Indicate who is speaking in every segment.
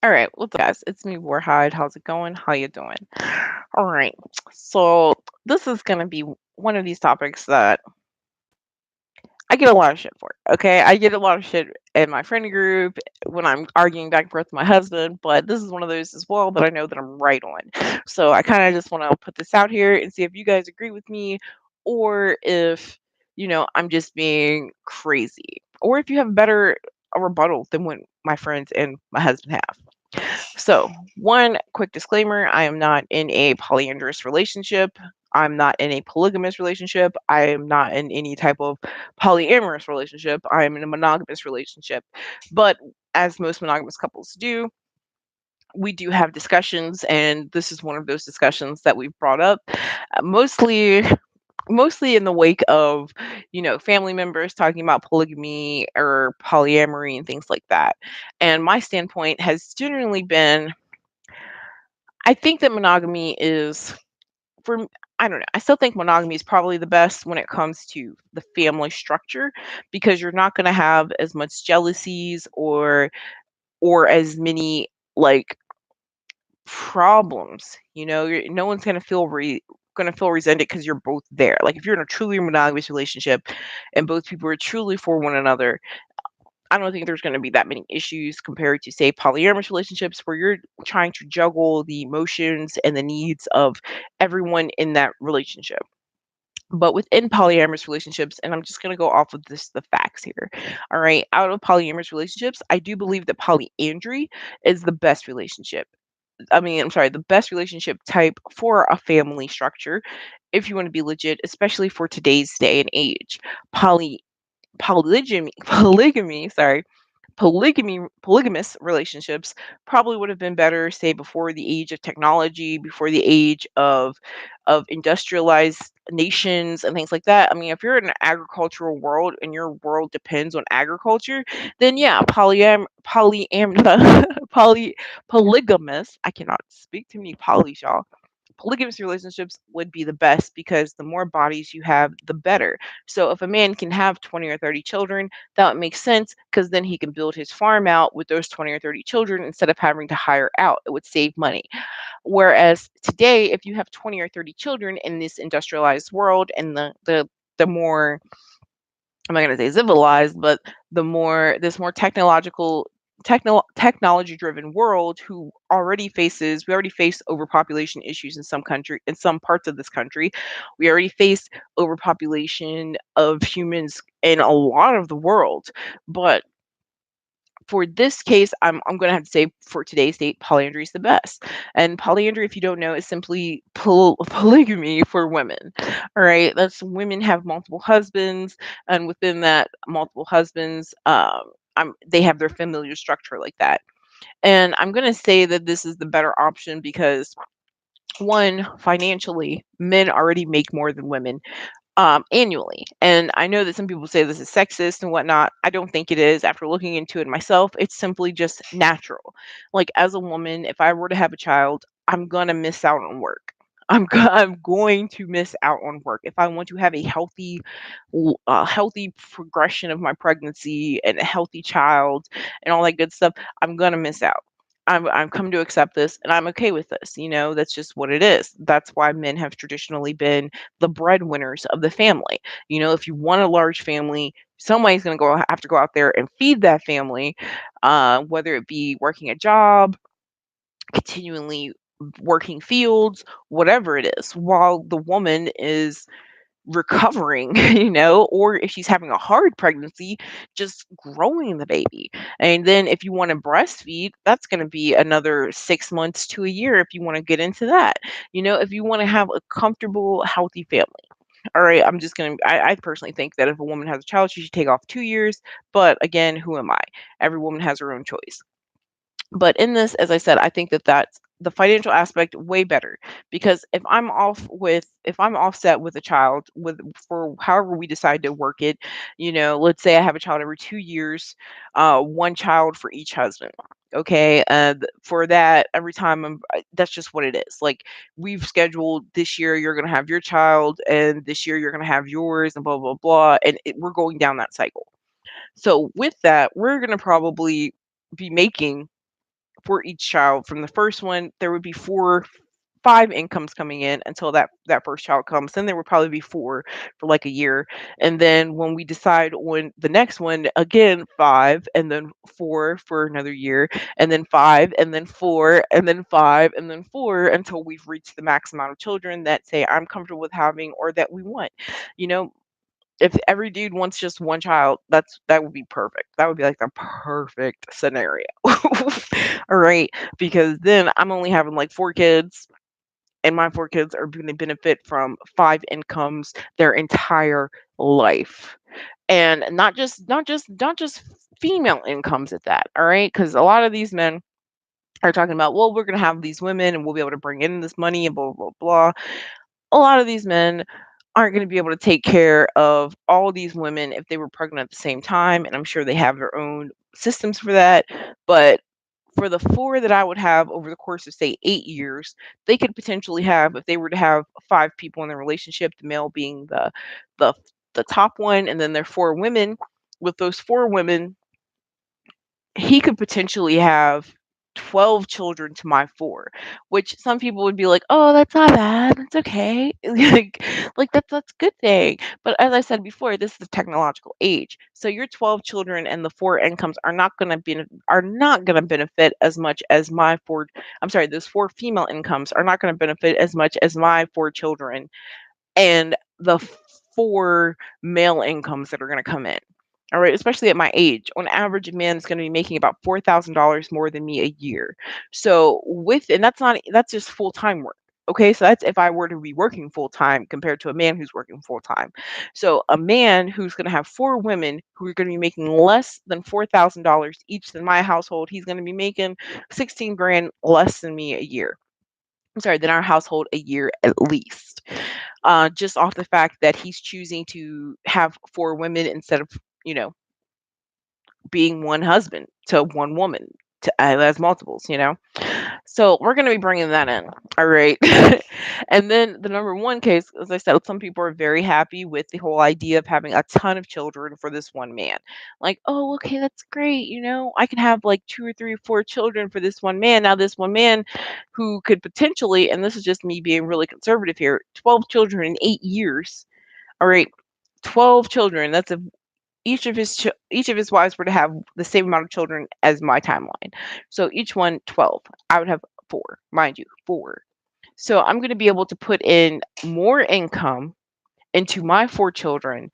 Speaker 1: All right, what's up, guys? It's me, Warhide. How's it going? How you doing? All right, so this is gonna be one of these topics that I get a lot of shit for. Okay, I get a lot of shit in my friend group when I'm arguing back and forth with my husband, but this is one of those as well that I know that I'm right on. So I kind of just want to put this out here and see if you guys agree with me, or if I'm just being crazy, or if you have a rebuttal than what my friends and my husband have. So, one quick disclaimer: I am not in a polyandrous relationship. I'm not in a polygamous relationship. I am not in any type of polyamorous relationship. I am in a monogamous relationship. But as most monogamous couples do, we do have discussions, and this is one of those discussions that we've brought up, mostly in the wake of family members talking about polygamy or polyamory and things like that. And my standpoint has generally been, I think that monogamy is for I don't know. I still think monogamy is probably the best when it comes to the family structure, because you're not going to have as much jealousies or as many like problems. No one's going to feel resented because you're both there. Like if you're in a truly monogamous relationship and both people are truly for one another, I don't think there's going to be that many issues compared to, say, polyamorous relationships where you're trying to juggle the emotions and the needs of everyone in that relationship. But within polyamorous relationships, and I'm just going to go off of the facts here. All right. Out of polyamorous relationships, I do believe that polyandry is the best relationship. I'm sorry, the best relationship type for a family structure if you want to be legit, especially for today's day and age. Poly polygamy, polygamous relationships probably would have been better, say, before the age of technology, before the age of industrialized nations and things like that. I mean, if you're in an agricultural world and your world depends on agriculture, then yeah, poly polygamous, I cannot speak too many polys, y'all. Polygamous relationships would be the best because the more bodies you have, the better. So if a man can have 20 or 30 children, that would make sense because then he can build his farm out with those 20 or 30 children instead of having to hire out. It would save money. Whereas today, if you have 20 or 30 children in this industrialized world and the more, I'm not going to say civilized, but this more technology driven world who we already face overpopulation issues in some parts of this country. We already face overpopulation of humans in a lot of the world. But for this case, I'm gonna have to say, for today's date, polyandry is the best. And polyandry, if you don't know, is simply polygamy for women. All right, that's women have multiple husbands, and within that multiple husbands, they have their familiar structure like that. And I'm gonna say that this is the better option because, one, financially, men already make more than women annually. And I know that some people say this is sexist and whatnot. I don't think it is. After looking into it myself, it's simply just natural. Like as a woman, if I were to have a child, I'm gonna miss out on work. I'm going to miss out on work if I want to have a healthy progression of my pregnancy and a healthy child and all that good stuff. I'm gonna miss out. I'm come to accept this, and I'm okay with this. That's just what it is. That's why men have traditionally been the breadwinners of the family. If you want a large family, somebody's going to have to go out there and feed that family, whether it be working a job, continually working fields, whatever it is, while the woman is recovering, or if she's having a hard pregnancy, just growing the baby. And then if you want to breastfeed, that's going to be another 6 months to a year if you want to get into that. If you want to have a comfortable, healthy family. All right, I personally think that if a woman has a child, she should take off 2 years. But again, who am I? Every woman has her own choice. But in this, as I said, I think that that's the financial aspect way better, because if I'm offset with a child with for however we decide to work it, let's say I have a child every 2 years, one child for each husband. Okay, for that, every time that's just what it is. Like we've scheduled this year, you're gonna have your child, and this year you're gonna have yours, and blah blah blah, and we're going down that cycle. So with that, we're gonna probably be making for each child. From the first one, there would be 5 incomes coming in until that first child comes. Then there would probably be 4 for like a year. And then when we decide on the next one, again 5, and then 4 for another year, and then 5, and then 4, and then 5, and then 4, until we've reached the max amount of children that say I'm comfortable with having or that we want. You know, if every dude wants just one child, that would be perfect. That would be like the perfect scenario. All right, because then I'm only having like 4 kids, and my 4 kids are going to benefit from 5 incomes their entire life. And not just female incomes at that. All right, because a lot of these men are talking about, well, we're going to have these women and we'll be able to bring in this money and blah blah blah. A lot of these men aren't going to be able to take care of all these women if they were pregnant at the same time, and I'm sure they have their own systems for that. But for the 4 that I would have over the course of, say, 8 years, they could potentially have, if they were to have 5 people in their relationship, the male being the the top one, and then their 4 women. With those 4 women, he could potentially have 12 children to my 4, which some people would be like, "Oh, that's not bad. That's okay." That's a good thing. But as I said before, this is the technological age. So your 12 children and the 4 incomes are not gonna benefit as much as my 4. I'm sorry, those 4 female incomes are not gonna benefit as much as my 4 children and the 4 male incomes that are gonna come in. All right, especially at my age. On average, a man is gonna be making about $4,000 more than me a year. So and that's just full-time work. Okay, so that's if I were to be working full time compared to a man who's working full time. So a man who's gonna have 4 women who are gonna be making less than $4,000 each in my household, he's gonna be making 16 grand less than me a year. I'm sorry, than our household a year at least, just off the fact that he's choosing to have 4 women instead of, you know, being one husband to one woman as multiples, you know? So we're going to be bringing that in. All right. And then the number one case, as I said, some people are very happy with the whole idea of having a ton of children for this one man. Like, oh, okay, that's great. You know, I can have like 2 or 3 or 4 children for this one man. Now, this one man who could potentially, and this is just me being really conservative here, 12 children in 8 years. All right. 12 children. That's a each of his wives were to have the same amount of children as my timeline. So each one 12. I would have 4, mind you, 4. So I'm going to be able to put in more income into my 4 children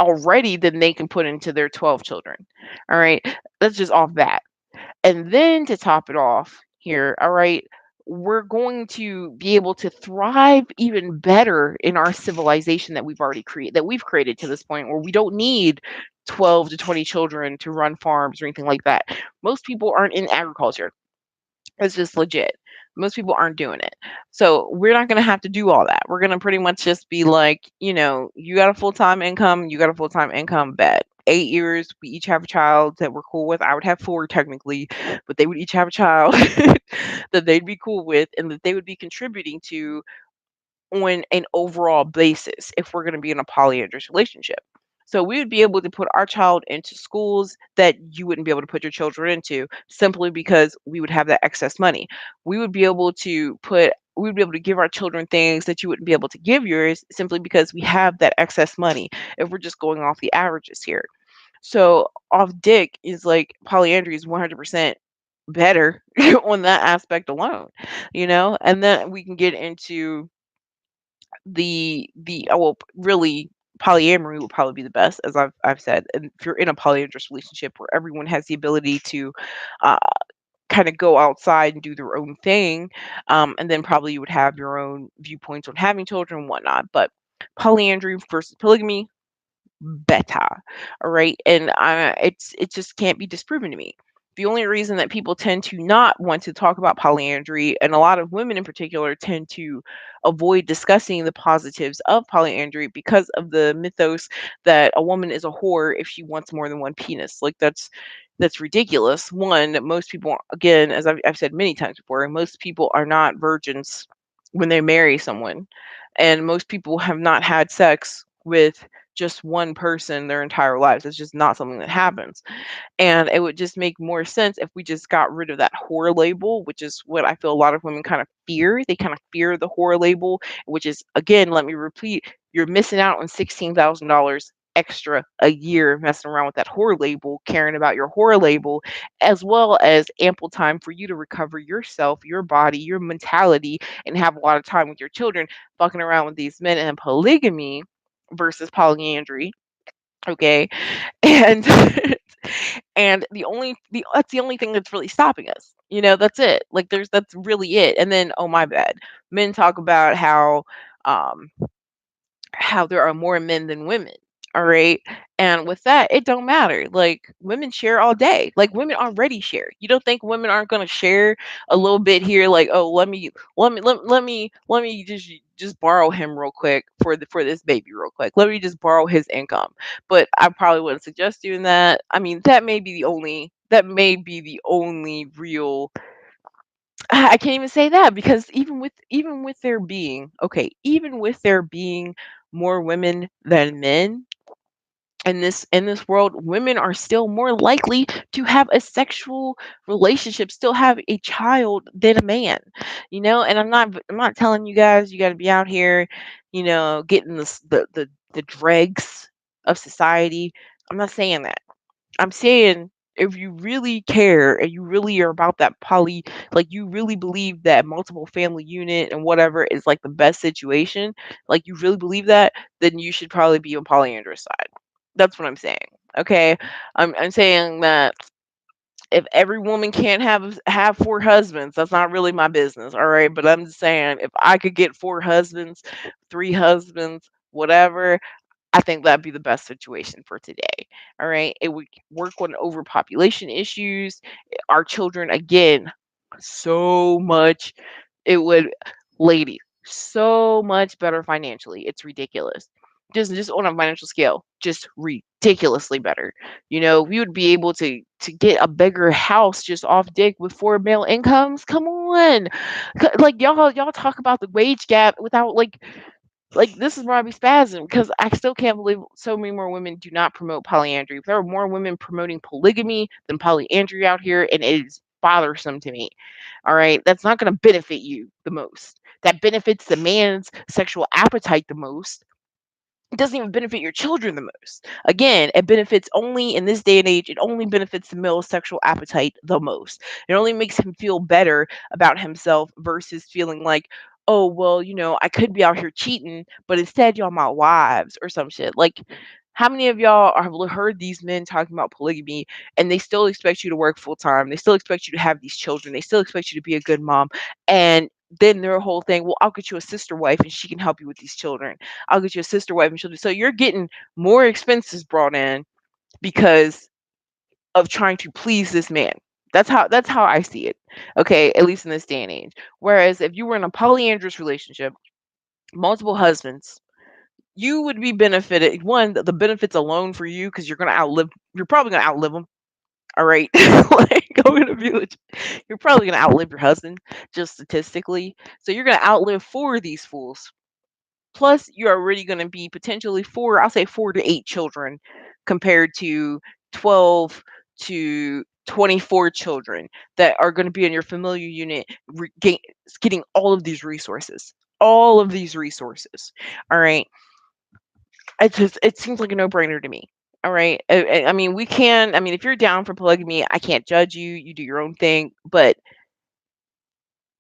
Speaker 1: already than they can put into their 12 children. All right. That's just off that. And then to top it off here, all right, we're going to be able to thrive even better in our civilization that we've created to this point where we don't need 12 to 20 children to run farms or anything like that. Most people aren't in agriculture. It's just legit. Most people aren't doing it. So we're not going to have to do all that. We're going to pretty much just be like, you got a full-time income, you got a full-time income, bet. 8 years, we each have a child that we're cool with. I would have 4 technically, but they would each have a child that they'd be cool with and that they would be contributing to on an overall basis if we're going to be in a polyandrous relationship. So we would be able to put our child into schools that you wouldn't be able to put your children into simply because we would have that excess money. We would be able to give our children things that you wouldn't be able to give yours simply because we have that excess money if we're just going off the averages here. So off dick is like polyandry is 100% better on that aspect alone, and then we can get into really polyamory will probably be the best, as I've said. And if you're in a polyamorous relationship where everyone has the ability to uh, kind of go outside and do their own thing, and then probably you would have your own viewpoints on having children and whatnot. But polyandry versus polygamy, better. All right. And it just can't be disproven to me. The only reason that people tend to not want to talk about polyandry, and a lot of women in particular tend to avoid discussing the positives of polyandry because of the mythos that a woman is a whore if she wants more than one penis. Like that's ridiculous. One, most people, again, as I've said many times before, most people are not virgins when they marry someone, and most people have not had sex with just one person their entire lives. It's just not something that happens. And it would just make more sense if we just got rid of that whore label, which is what I feel a lot of women kind of fear. They kind of fear the whore label, which is, again, let me repeat, you're missing out on $16,000 extra a year messing around with that whore label, caring about your whore label, as well as ample time for you to recover yourself, your body, your mentality, and have a lot of time with your children, fucking around with these men. And polygamy versus polyandry, okay? And and that's the only thing that's really stopping us. That's it. Like that's really it. And then, oh my bad. Men talk about um how there are more men than women. All right. And with that, it don't matter. Like women share all day. Like women already share. You don't think women aren't gonna share a little bit here? Like, oh, let me just borrow him real quick for this baby real quick. Let me just borrow his income. But I probably wouldn't suggest doing that. I mean, that may be the only real. I can't even say that because even with there being, okay, even with there being more women than men in this world, women are still more likely to have a sexual relationship, still have a child than a man. And I'm not telling you guys you got to be out here, getting the dregs of society. I'm not saying that. I'm saying if you really care and you really are about that like you really believe that multiple family unit and whatever is like the best situation, like you really believe that, then you should probably be on polyandrous side. That's what I'm saying. Okay. I'm saying that if every woman can't have four husbands, that's not really my business. All right. But I'm just saying if I could get four husbands, three husbands, whatever, I think that'd be the best situation for today. All right. It would work on overpopulation issues. Our children, again, so much, it would, lady, so much better financially. It's ridiculous. Just on a financial scale, just ridiculously better. We would be able to get a bigger house just off dick with four male incomes. Come on. Like y'all talk about the wage gap without like this is where I be spazzing because I still can't believe so many more women do not promote polyandry. There are more women promoting polygamy than polyandry out here, and it is bothersome to me. All right, that's not going to benefit you the most. That benefits the man's sexual appetite the most. It doesn't even benefit your children the most. Again, it benefits only in this day and age, it only benefits the male's sexual appetite the most. It only makes him feel better about himself versus feeling like, oh, well, I could be out here cheating, but instead y'all my wives or some shit. Like, how many of y'all have heard these men talking about polygamy and they still expect you to work full time? They still expect you to have these children. They still expect you to be a good mom. And then their whole thing, well, I'll get you a sister wife and she can help you with these children. I'll get you a sister wife and she'll do so you're getting more expenses brought in because of trying to please this man. That's how I see it. Okay, at least in this day and age. Whereas if you were in a polyandrous relationship, multiple husbands, you would be benefited. One, the benefits alone for you because you're probably gonna outlive them. All right, like I'm gonna be legit. You're probably gonna outlive your husband just statistically. So you're gonna outlive four of these fools. Plus, you're already going to be potentially I'll say 4 to 8 children compared to 12 to 24 children that are going to be in your familiar unit, getting all of these resources. All of these resources. All right. It seems like a no brainer to me. All right. I mean, if you're down for polygamy, I can't judge you. You do your own thing. But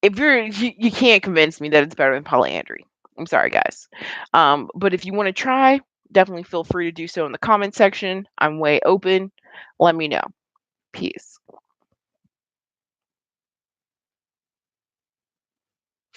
Speaker 1: if you can't convince me that it's better than polyandry. I'm sorry, guys. But if you want to try, definitely feel free to do so in the comment section. I'm way open. Let me know. Peace.